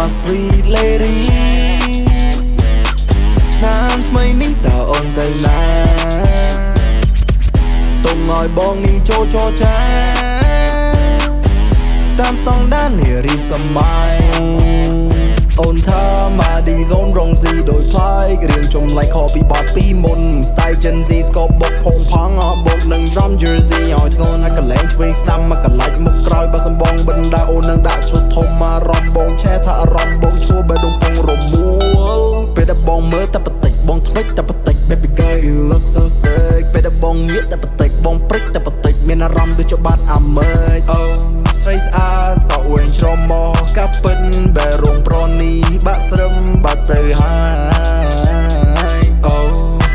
my sweet lady ឆ្នាំថ្មីនេះតើអូនទៅណាទុំឲ្យបងនេះចូលចរចាតាមស្តង់ដារនារីសម័យអូនថាមកឌីហ្សូនរងស៊ីដោយផ្លែករៀងចំឡៃខពីបត់ពីមុន Style Gen Z ស្គបបុកផងផង់អបុកនឹង drum jersey ឲ្យធ្ងន់ឲ្យកលែងឆ្វេងស្ដាំមកកលាច់មុខក្រោយបើសំបងបិណ្ដាអូននឹងដាក់ឈុតធំមករំបងឆែថាអារម្មណ៍បងឈួរបើដងពងរមួលពេលដែលបងមើលតែបន្តិចបងថ្មិចតែបន្តិច Baby girl you look so sick ពេលដែលបងងាកតែបន្តិចបងព្រិចតែបន្តិចមានអារម្មណ៍ដូចជាបាត់អាមេរិក Ohស្រីស្អាតសក់វែងច្រមុះកាប់ពិនបែរងប្រនីបាក់ស្រឹមបាត់ទៅហើយអូ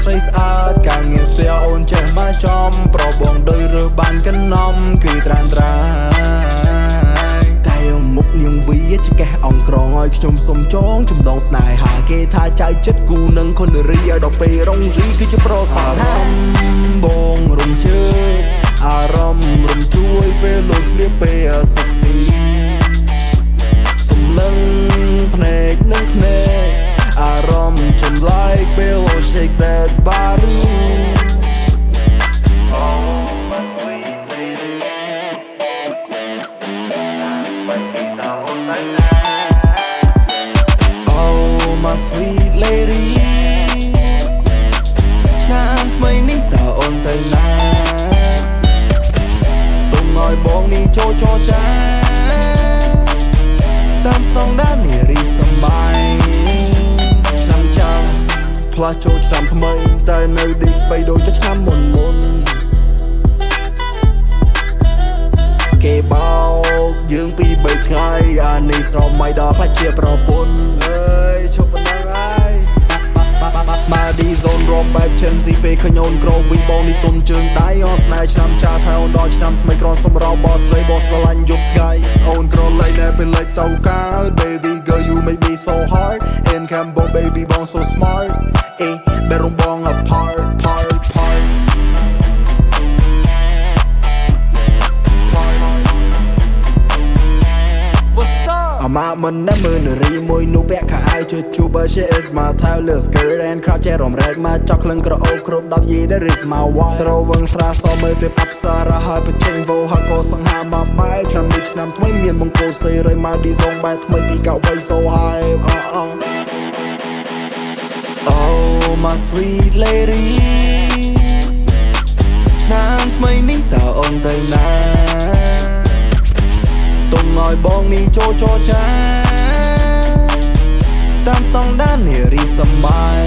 ស្រីស្អាតកាងងារផ្ទះអូនចេះមកចំប្របងដោយរើសបានកណ្ដំគឺត្រានត្រាយតែមុខនាងវីចកេះអង្ក្រងឲ្យខ្ញុំសុំចងចំដងស្នេហាគេថាចៅចិត្តគូនឹងខុនរីឲ្យដល់ពេលរងស៊ីគឺជាប្រសាទបងរំជើអារម្មណ៍រំជួយពេលលោកស្លៀកពេលសិក្សាសំឡឹងភ្នែកនឹងភ្នែកអារម្មណ៍ចំឡាយពេល shake that body Oh my sweet lady ឆ្នាំថ្មីនេះតើអូនទៅណា Oh my sweet lady ឆ្នាំថ្មីនេះតើអូនទៅណាឲ្យបងនេះចូលចរចាតាមស្តង់ដារនារីសម័យឆ្នាំចាស់ផ្លាស់ចូលឆ្នាំថ្មីតែនៅដេកស្បីដូចតែឆ្នាំមុនគេបោកយើងពី3ថ្ងៃអានេះស្រមៃដល់ខ្លាចជាប្រពន្ធអើយឈប់ប៉ុណ្ណឹងហើយមកឌីហ្សូនរំបែបចិនស៊ីពេលឃើញអូនក្រវិញបងនេះទុនជើងដៃអស្នេហ៍ឆ្នាំចាស់ថែអូនដល់ឆ្នាំថ្មីក្រសម្រាប់បោះស្រីបោះស្រឡាញ់យប់ថ្ងៃអូនក្រលែងតែពេលលេចទៅកាល Baby girl you make me so hard and come on baby បង so smart បែររំបង apart partមកមិនណាមើលនារីមួយនោះពាក់ខោអាវជជូ but she is my type skirt and crop ចេះរំរែកមកចောက်ក្លឹងក្រអូបគ្រប់10យីដែល is my wife ស្រវឹងស្រាសមើលទៅអប្សរាហើយបញ្ចេញវោហើយក៏សង្ហាមកបែបឆ្នាំនេះឆ្នាំថ្មីមានមង្គលសេរីមកឌីហ្សូនបែបថ្មីពីកៅវៃ so high Oh my sweet lady ឆ្នាំថ្មីនេះតើអូនទៅណាទុំឲ្យបងនេះចូលចរចាតាមស្តង់ដារនារីសម័យ